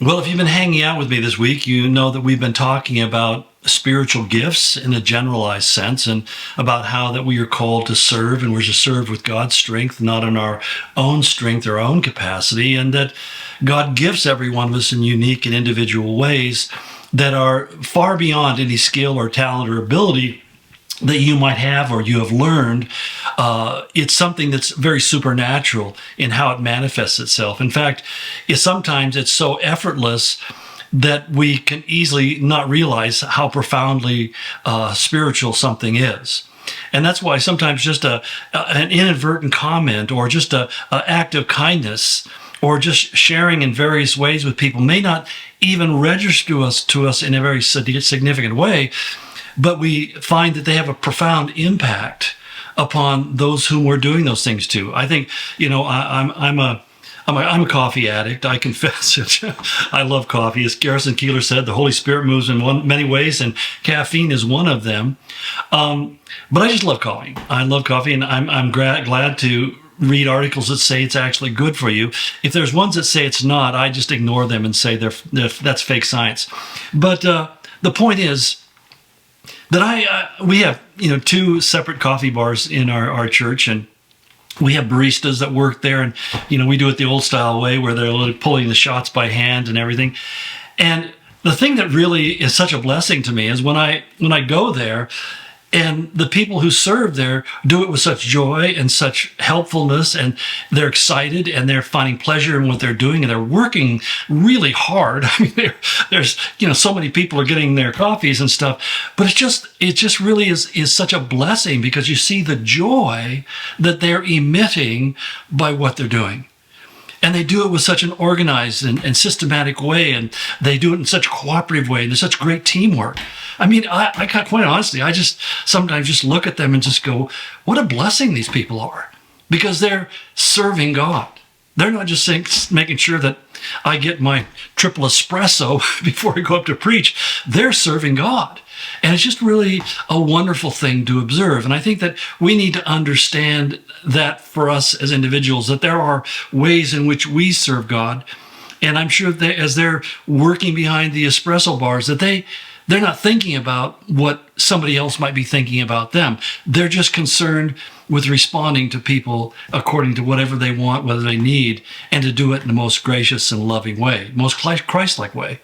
Well, if you've been hanging out with me this week, you know that we've been talking about spiritual gifts in a generalized sense and about how that we are called to serve and we're to serve with God's strength, not in our own strength or our own capacity, and that God gives every one of us in unique and individual ways that are far beyond any skill or talent or ability that you might have or you have learned. It's something that's very supernatural in how it manifests itself. In fact, sometimes it's so effortless that we can easily not realize how profoundly spiritual something is. And that's why sometimes just an inadvertent comment or just a act of kindness or just sharing in various ways with people may not even register to us in a very significant way, but we find that they have a profound impact upon those whom we're doing those things to. I think, I'm a coffee addict. I confess it. I love coffee. As Garrison Keillor said, the Holy Spirit moves in many ways, and caffeine is one of them. But I just love coffee. I love coffee, and I'm glad to read articles that say it's actually good for you. If there's ones that say it's not, I just ignore them and say that's fake science. But the point is, that we have two separate coffee bars in our church, and we have baristas that work there, and we do it the old style way where they're pulling the shots by hand and everything. And the thing that really is such a blessing to me is when I go there, and the people who serve there do it with such joy and such helpfulness, and they're excited and they're finding pleasure in what they're doing, and they're working really hard. I mean, there's so many people are getting their coffees and stuff, but it just really is such a blessing because you see the joy that they're emitting by what they're doing. And they do it with such an organized and systematic way, and they do it in such a cooperative way, and there's such great teamwork. I mean, I quite honestly, I just sometimes just look at them and just go, what a blessing these people are, because they're serving God. They're not just making sure that I get my triple espresso before I go up to preach. They're serving God. And it's just really a wonderful thing to observe. And I think that we need to understand that for us as individuals, that there are ways in which we serve God. And I'm sure that as they're working behind the espresso bars, that they're not thinking about what somebody else might be thinking about them. They're just concerned with responding to people according to whatever they want, whether they need, and to do it in the most gracious and loving way, most Christ-like way.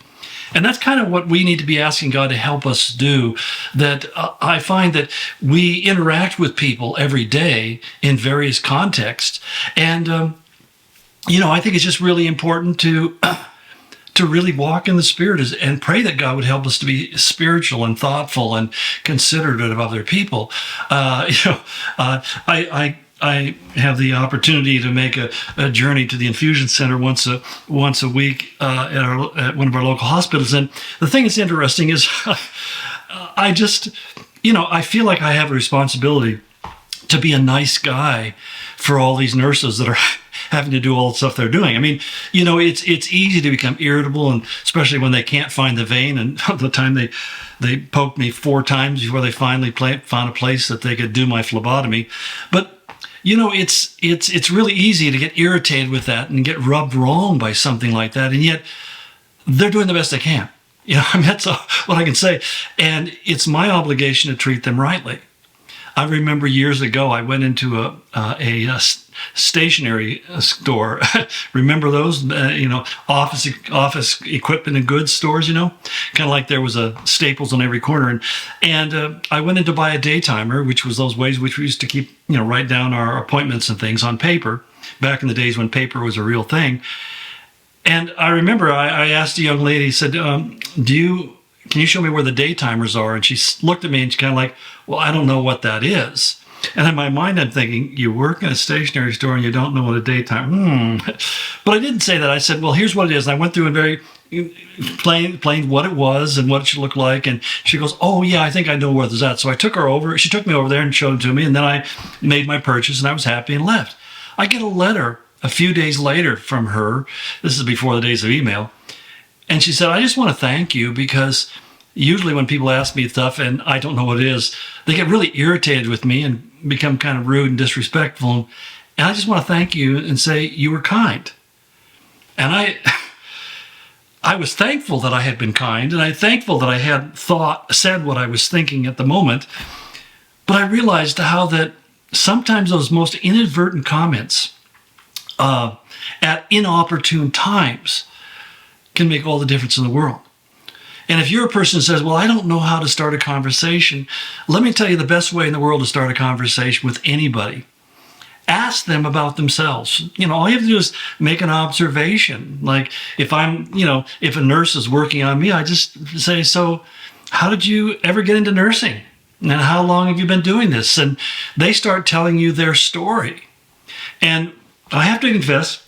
And that's kind of what we need to be asking God to help us do. That I find that we interact with people every day in various contexts. And, I think it's just really important to really walk in the Spirit and pray that God would help us to be spiritual and thoughtful and considerate of other people. I have the opportunity to make a journey to the infusion center once a week at one of our local hospitals. And the thing that's interesting is I just, I feel like I have a responsibility to be a nice guy for all these nurses that are having to do all the stuff they're doing. I mean, it's easy to become irritable, and especially when they can't find the vein. And the time they poked me 4 times before they finally found a place that they could do my phlebotomy. But it's really easy to get irritated with that and get rubbed wrong by something like that. And yet they're doing the best they can. That's what I can say. And it's my obligation to treat them rightly. I remember years ago, I went into a stationery store. Remember those, office equipment and goods stores, kind of like there was a Staples on every corner. And I went in to buy a day timer, which was those ways which we used to keep, write down our appointments and things on paper, back in the days when paper was a real thing. And I remember I asked a young lady, said, can you show me where the day timers are? And she looked at me and she's kind of like, well, I don't know what that is. And in my mind, I'm thinking, you work in a stationery store and you don't know what a day timer. But I didn't say that. I said, well, here's what it is. And I went through and very plain what it was and what it should look like. And she goes, oh, yeah, I think I know where this is at. So I took her over. She took me over there and showed it to me. And then I made my purchase and I was happy and left. I get a letter a few days later from her. This is before the days of email. And she said, I just want to thank you because usually when people ask me stuff and I don't know what it is, they get really irritated with me and become kind of rude and disrespectful. And I just want to thank you and say you were kind. And I was thankful that I had been kind, and I'm thankful that I had said what I was thinking at the moment. But I realized how that sometimes those most inadvertent comments at inopportune times can make all the difference in the world. And if you're a person who says, well, I don't know how to start a conversation, let me tell you the best way in the world to start a conversation with anybody. Ask them about themselves. All you have to do is make an observation. Like if if a nurse is working on me, I just say, so how did you ever get into nursing? And how long have you been doing this? And they start telling you their story. And I have to confess,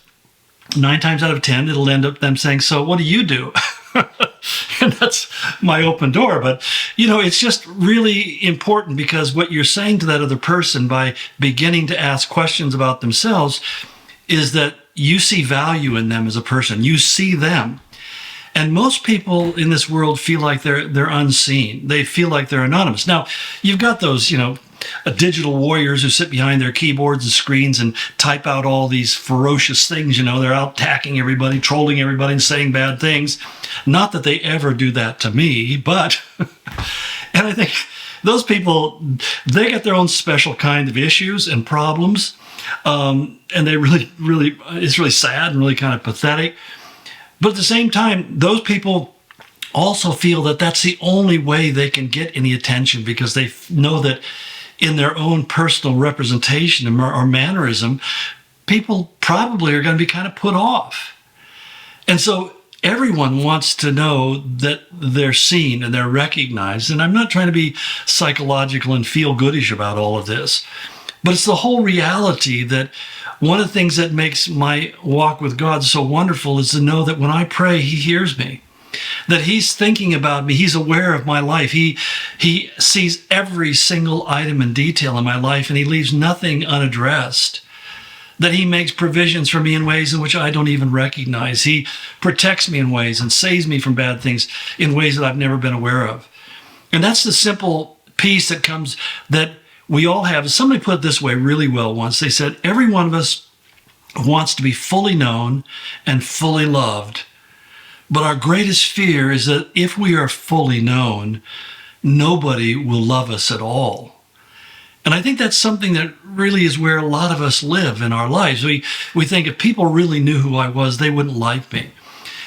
9 times out of 10, it'll end up them saying, so what do you do? And that's my open door. But, it's just really important, because what you're saying to that other person by beginning to ask questions about themselves is that you see value in them as a person. You see them. And most people in this world feel like they're unseen. They feel like they're anonymous. Now, you've got those, digital warriors who sit behind their keyboards and screens and type out all these ferocious things. They're out attacking everybody, trolling everybody, and saying bad things. Not that they ever do that to me, but, and I think those people, they get their own special kind of issues and problems. And they really, it's really sad and really kind of pathetic. But at the same time, those people also feel that that's the only way they can get any attention, because they know that in their own personal representation or mannerism, people probably are going to be kind of put off. And so everyone wants to know that they're seen and they're recognized. And I'm not trying to be psychological and feel goodish about all of this, but it's the whole reality that one of the things that makes my walk with God so wonderful is to know that when I pray, He hears me, that He's thinking about me. He's aware of my life. He sees every single item and detail in my life, and He leaves nothing unaddressed, that He makes provisions for me in ways in which I don't even recognize. He protects me in ways and saves me from bad things in ways that I've never been aware of. And that's the simple peace that comes, that we all have. Somebody put it this way really well once. They said, every one of us wants to be fully known and fully loved. But our greatest fear is that if we are fully known, nobody will love us at all. And I think that's something that really is where a lot of us live in our lives. We think if people really knew who I was, they wouldn't like me.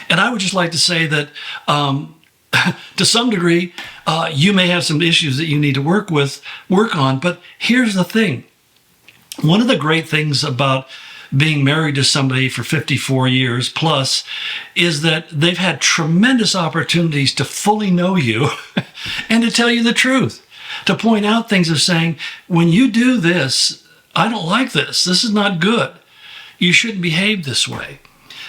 And I would just like to say that to some degree, you may have some issues that you need to work on. But here's the thing. One of the great things about being married to somebody for 54 years plus is that they've had tremendous opportunities to fully know you and to tell you the truth, to point out things of saying, when you do this, I don't like this. This is not good. You shouldn't behave this way.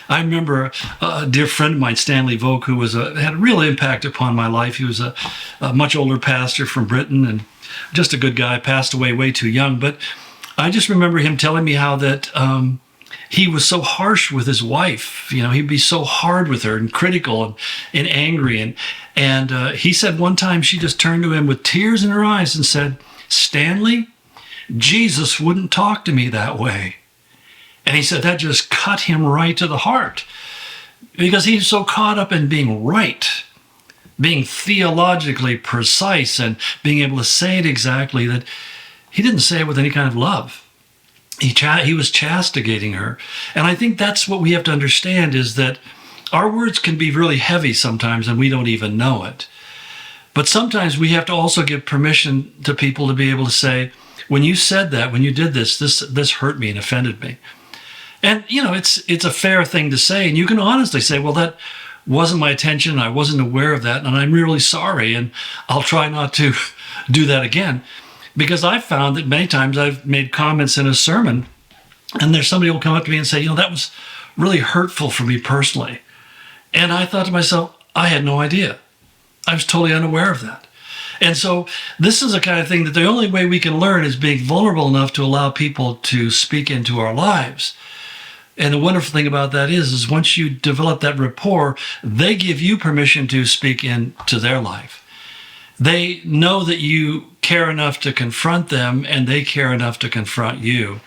I remember a dear friend of mine, Stanley Volk, who had a real impact upon my life. He was a much older pastor from Britain and just a good guy, passed away way too young. But I just remember him telling me how that he was so harsh with his wife. He'd be so hard with her and critical and angry. And he said one time she just turned to him with tears in her eyes and said, Stanley, Jesus wouldn't talk to me that way. And he said that just cut him right to the heart, because he's so caught up in being right, being theologically precise and being able to say it exactly, that he didn't say it with any kind of love. He was castigating her. And I think that's what we have to understand, is that our words can be really heavy sometimes and we don't even know it. But sometimes we have to also give permission to people to be able to say, when you said that, when you did this hurt me and offended me. And, it's a fair thing to say. And you can honestly say, well, that wasn't my intention. I wasn't aware of that. And I'm really sorry. And I'll try not to do that again. Because I've found that many times I've made comments in a sermon, and there's somebody who will come up to me and say, that was really hurtful for me personally. And I thought to myself, I had no idea. I was totally unaware of that. And so this is the kind of thing that the only way we can learn is being vulnerable enough to allow people to speak into our lives. And the wonderful thing about that is once you develop that rapport, they give you permission to speak into their life. They know that you care enough to confront them, and they care enough to confront you.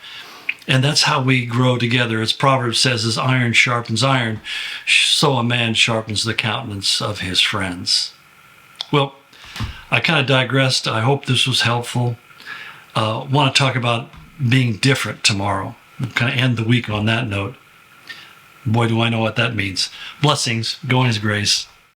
And that's how we grow together. As Proverbs says, as iron sharpens iron, so a man sharpens the countenance of his friends. Well, I kind of digressed. I hope this was helpful. Want to talk about being different tomorrow. We'll kind of end the week on that note. Boy, do I know what that means. Blessings. Go in his grace.